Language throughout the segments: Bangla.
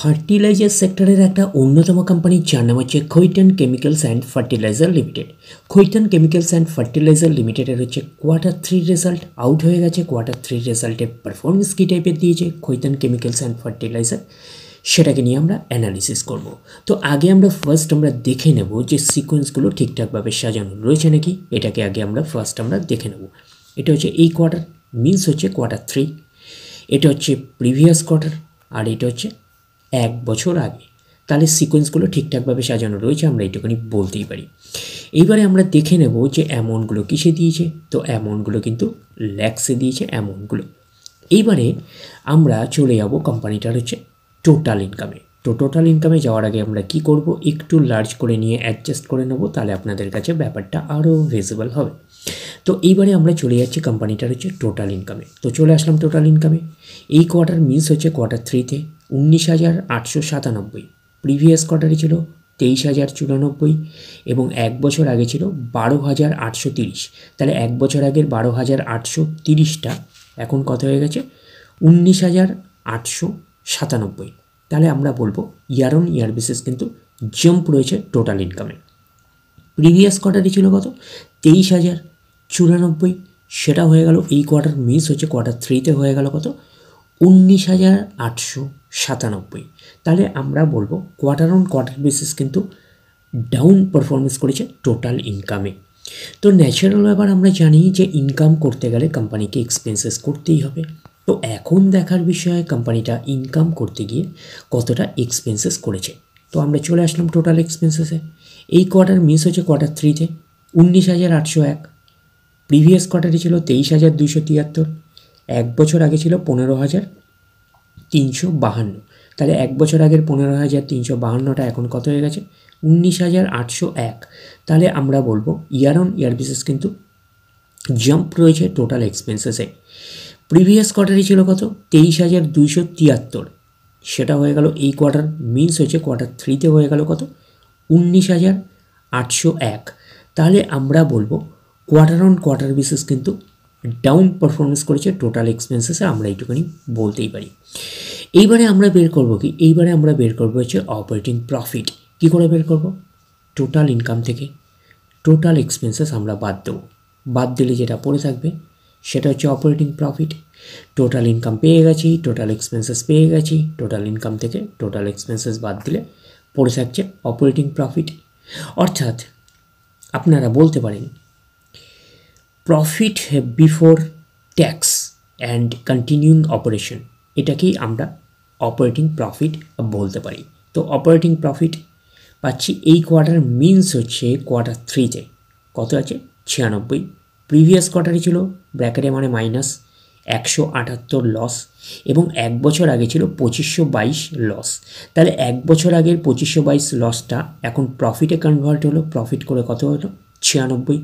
ফার্টিলাইজার সেক্টরের একটা অন্যতম কোম্পানি যার নাম হচ্ছে Khaitan chemicals and fertiliser limited. Khaitan chemicals and fertiliser লিমিটেডের হচ্ছে কোয়ার্টার 3 রেজাল্ট আউট হয়ে গেছে। কোয়ার্টার 3 রেজাল্টের পারফরমেন্স কী টাইপের দিয়েছে খৈতান কেমিক্যালস অ্যান্ড ফার্টিলাইজার, সেটাকে নিয়ে আমরা অ্যানালিসিস করব। তো আগে আমরা আমরা দেখে নেব যে সিকোয়েন্সগুলো ঠিকঠাকভাবে সাজানো রয়েছে নাকি। এটাকে আগে আমরা দেখে নেব। এটা হচ্ছে এই কোয়ার্টার, মিনস হচ্ছে কোয়ার্টার 3। এটা হচ্ছে প্রিভিয়াস কোয়ার্টার, আর এটা হচ্ছে 1 বছর আগে। তাহলে সিকোয়েন্সগুলো ঠিকঠাকভাবে সাজানো রয়েছে, আমরা এইটুকুনি বলতেই পারি। এইবারে আমরা দেখে নেব যে অ্যামাউন্টগুলো কিসে দিয়েছে। তো অ্যামাউন্টগুলো কিন্তু ল্যাক্সে দিয়েছে অ্যামাউন্টগুলো। এইবারে আমরা চলে যাব কোম্পানিটার হচ্ছে টোটাল ইনকামে। তো টোটাল ইনকামে যাওয়ার আগে আমরা কি করব, একটু লার্জ করে নিয়ে অ্যাডজাস্ট করে নেব, তাহলে আপনাদের কাছে ব্যাপারটা আরও ভিজিবল হবে। তো এইবারে আমরা চলে যাচ্ছি কোম্পানিটার হচ্ছে টোটাল ইনকামে। তো চলে আসলাম টোটাল ইনকামে। এই কোয়ার্টার মিনস হচ্ছে কোয়ার্টার 3তে 19,897, প্রিভিয়াস কোয়ার্টারে ছিল 23,094 এবং 1 বছর আগে ছিল 12,830। তাহলে 1 বছর আগের 12,830টা এখন কত হয়ে গেছে 19,897। তাহলে আমরা বলবো ইয়ার অন ইয়ার বেসিস কিন্তু জাম্প রয়েছে টোটাল ইনকামে। প্রিভিয়াস কোয়ার্টারে ছিল কত 23,094, সেটা হয়ে গেল এই কোয়ার্টার মিস হচ্ছে কোয়ার্টার 3তে হয়ে গেল কত 19,897। তাহলে আমরা বলবো কোয়ার্টার অন কোয়ার্টার বেসিস কিন্তু ডাউন পারফরমেন্স করেছে টোটাল ইনকামে। তো ন্যাচারাল ব্যাপার, আমরা জানি যে ইনকাম করতে গেলে কোম্পানিকে এক্সপেন্সেস করতেই হবে। তো এখন দেখার বিষয় কোম্পানিটা ইনকাম করতে গিয়ে কতটা এক্সপেন্সেস করেছে। তো আমরা চলে আসলাম টোটাল এক্সপেন্সেসে। এই কোয়ার্টার মিস হচ্ছে কোয়ার্টার 3তে 19,801, প্রিভিয়াস কোয়ার্টারে ছিল 23,273, 1 বছর আগে ছিল 15,352। তাহলে 1 বছর আগের 15,352টা এখন কত হয়ে গেছে 19,801। তাহলে আমরা বলবো ইয়ার অন ইয়ার বেসিস কিন্তু জাম্প রয়েছে টোটাল এক্সপেন্সেসে। প্রিভিয়াস কোয়ার্টারে ছিল কত 23,273, সেটা হয়ে গেল এই কোয়ার্টার মিনস হচ্ছে কোয়ার্টার 3তে হয়ে গেল কত 19,801। তাহলে আমরা বলবো কোয়ার্টার অন কোয়ার্টার বেসিস কিন্তু ডাউন পারফরমেন্স করেছে টোটাল এক্সপেন্সেসে, আমরা এইটুকুনি বলতেই পারি। এইবারে আমরা বের করব কি, এইবারে আমরা বের করবো হচ্ছে অপারেটিং প্রফিট। কী করে বের করব, টোটাল ইনকাম থেকে টোটাল এক্সপেন্সেস আমরা বাদ দেবো। বাদ দিলে যেটা পড়ে থাকবে সেটা হচ্ছে অপারেটিং প্রফিট। টোটাল ইনকাম পেয়ে গেছি, টোটাল এক্সপেন্সেস পেয়ে গেছি, টোটাল ইনকাম থেকে টোটাল এক্সপেন্সেস বাদ দিলে পড়ে থাকছে অপারেটিং প্রফিট। অর্থাৎ আপনারা বলতে পারেন profit before tax and continuing operation, এটাকেই আমরা অপারেটিং প্রফিট বলতে পারি। তো অপারেটিং প্রফিট পাচ্ছি এই কোয়ার্টার মিনস হচ্ছে কোয়ার্টার 3তে কত আছে 96, প্রিভিয়াস কোয়ার্টারে ছিল ব্র্যাকেটে মানে মাইনাস 178 লস, এবং 1 বছর আগে ছিল 2522 লস। তাহলে 1 বছর আগের 2522 লসটা এখন প্রফিটে কনভার্ট হলো, প্রফিট করে কত হলো 96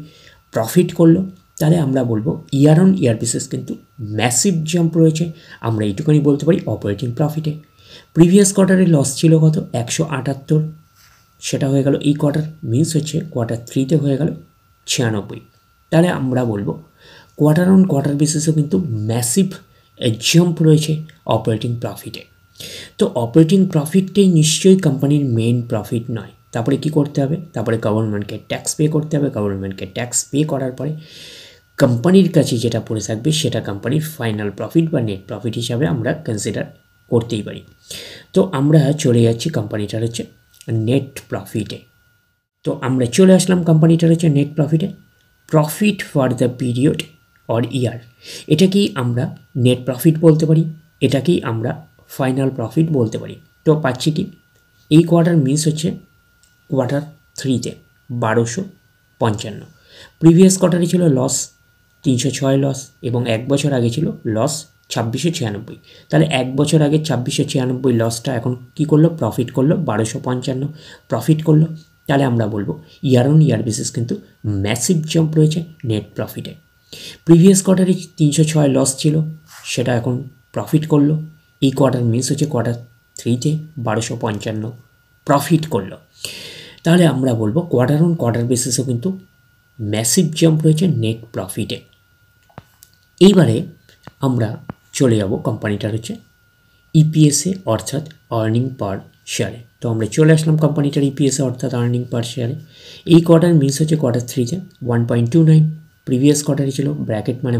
প্রফিট করলো। তাহলে আমরা বলবো ইয়ার অন ইয়ার বেসিস কিন্তু ম্যাসিভ জাম্প রয়েছে, আমরা এইটুকুনি বলতে পারি অপারেটিং প্রফিটে। প্রিভিয়াস কোয়ার্টারে লস ছিল কত 178, সেটা হয়ে গেল এই কোয়ার্টার মিনস হচ্ছে কোয়ার্টার 3তে হয়ে গেল 96। তাহলে আমরা বলবো কোয়ার্টার অন কোয়ার্টার বেসিসও কিন্তু ম্যাসিভ জাম্প রয়েছে অপারেটিং প্রফিটে। তো অপারেটিং প্রফিটটাই নিশ্চয়ই কোম্পানির মেইন প্রফিট নয়। তারপরে কি করতে হবে, তারপরে গভর্নমেন্টকে ট্যাক্স পে করতে হবে। গভর্নমেন্টকে ট্যাক্স পে করার পরে কোম্পানির কাছে যেটা পড়ে থাকবে সেটা কোম্পানির ফাইনাল প্রফিট বা নেট প্রফিট হিসাবে আমরা কনসিডার করতেই পারি। তো আমরা চলে যাচ্ছি কোম্পানিটার হচ্ছে নেট প্রফিটে। তো আমরা চলে আসলাম কোম্পানিটার হচ্ছে নেট প্রফিটে। Profit for the period or year, এটাকেই আমরা নেট প্রফিট বলতে পারি, এটাকেই আমরা ফাইনাল প্রফিট বলতে পারি। তো পাচ্ছি কি এই কোয়ার্টার মিস হচ্ছে কোয়ার্টার 3তে 1255, প্রিভিয়াস কোয়ার্টারে ছিল লস 306 লস, এবং 1 বছর আগে ছিল লস 2696। তাহলে 1 বছর আগে 2696 লসটা এখন কি করলো প্রফিট করলো 1255 প্রফিট করলো। তাহলে আমরা বলবো ইয়ার অন ইয়ার বেসিস কিন্তু ম্যাসিভ জাম্প রয়েছে নেট প্রফিটে। প্রিভিয়াস কোয়ার্টারে 306 লস ছিল, সেটা এখন প্রফিট করলো। এই কোয়ার্টার মিস হচ্ছে কোয়ার্টার 3তে 1255 প্রফিট করলো। তাহলে আমরা বলবো কোয়ার্টার অন কোয়ার্টার বেসিসও কিন্তু ম্যাসিভ জাম্প রয়েছে নেট প্রফিটে। এইবারে আমরা চলে যাব কোম্পানিটার হচ্ছে ইপিএসে অর্থাৎ আর্নিং পার শেয়ারে। তো আমরা চলে আসলাম কোম্পানিটার ইপিএসে অর্থাৎ আর্নিং পার শেয়ারে। এই কোয়ার্টার মিনস হচ্ছে Q3-তে 1.29, প্রিভিয়াস কোয়ার্টারে ছিল ব্র্যাকেট মানে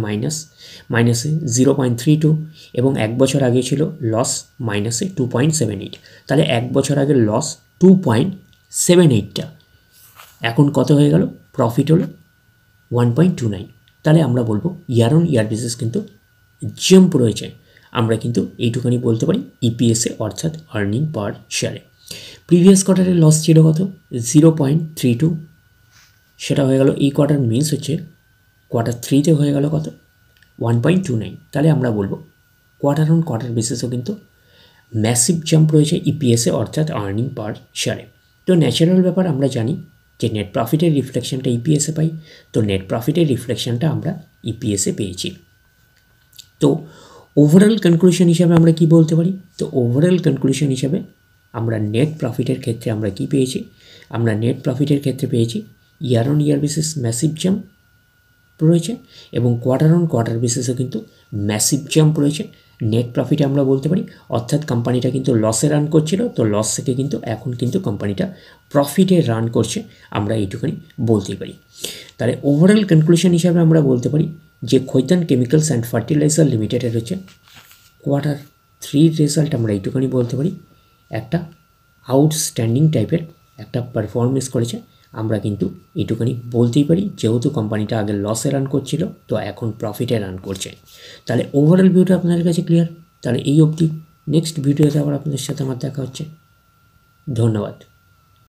মাইনাসে 0.32 এবং এক বছর আগে ছিল লস মাইনাসে 2.78। তাহলে এক বছর আগে লস 2.78টা এখন কত হয়ে গেল, প্রফিট হলো 1.29। তাহলে আমরা বলবো ইয়ার অন ইয়ার বেসিস কিন্তু জাম্প রয়েছে, আমরা কিন্তু এইটুখানি বলতে পারি ইপিএসে অর্থাৎ আর্নিং পার শেয়ারে। প্রিভিয়াস কোয়ার্টারে লস ছিল কত, 0.32, সেটা হয়ে গেল এই কোয়ার্টার মিনস হচ্ছে Q3-তে হয়ে গেল কত, 1.29। তাহলে আমরা বলবো কোয়ার্টার অন কোয়ার্টার বেসিসও কিন্তু ম্যাসিভ জাম্প রয়েছে ইপিএসে অর্থাৎ আর্নিং পার শেয়ারে। তো ন্যাচারাল ব্যাপার, আমরা জানি যে নেট প্রফিটের রিফ্লেকশনটা ইপিএসে পাই, তো নেট প্রফিটের রিফ্লেকশনটা আমরা ইপিএসে পেয়েছি। তো ওভারঅল কনক্লুশন হিসাবে আমরা কি বলতে পারি, তো ওভারঅল কনক্লুশন হিসাবে আমরা নেট প্রফিটের ক্ষেত্রে আমরা কি পেয়েছি, আমরা নেট প্রফিটের ক্ষেত্রে পেয়েছি year on year basis massive jump রয়েছে এবং কোয়ার্টার অন কোয়ার্টার বেসিসও কিন্তু ম্যাসিভ জাম্প রয়েছে। নেট প্রফিটে আমরা বলতে পারি অর্থাৎ কোম্পানিটা কিন্তু লসে রান করছিল, তো লস থেকে কিন্তু এখন কিন্তু কোম্পানিটা প্রফিটে রান করছে, আমরা এইটুখানি বলতেই পারি। তাহলে ওভারঅল কনক্লুশন হিসাবে আমরা বলতে পারি যে খৈতান কেমিক্যালস অ্যান্ড ফার্টিলাইজার লিমিটেডের হচ্ছে Q3 রেজাল্ট আমরা এইটুখানি বলতে পারি একটা আউটস্ট্যান্ডিং টাইপের একটা পারফরমেন্স করেছে, আমরা কিন্তু এইটুখানি বলতেই পারি, যেহেতু কোম্পানিটা আগে লসে রান করছিল তো এখন প্রফিটে রান করছে। তাহলে ওভারঅল ভিউটা আপনাদের কাছে ক্লিয়ার। তাহলে এই অবধি, নেক্সট ভিডিওতে আবার আপনাদের সাথে আমার দেখা হচ্ছে। ধন্যবাদ।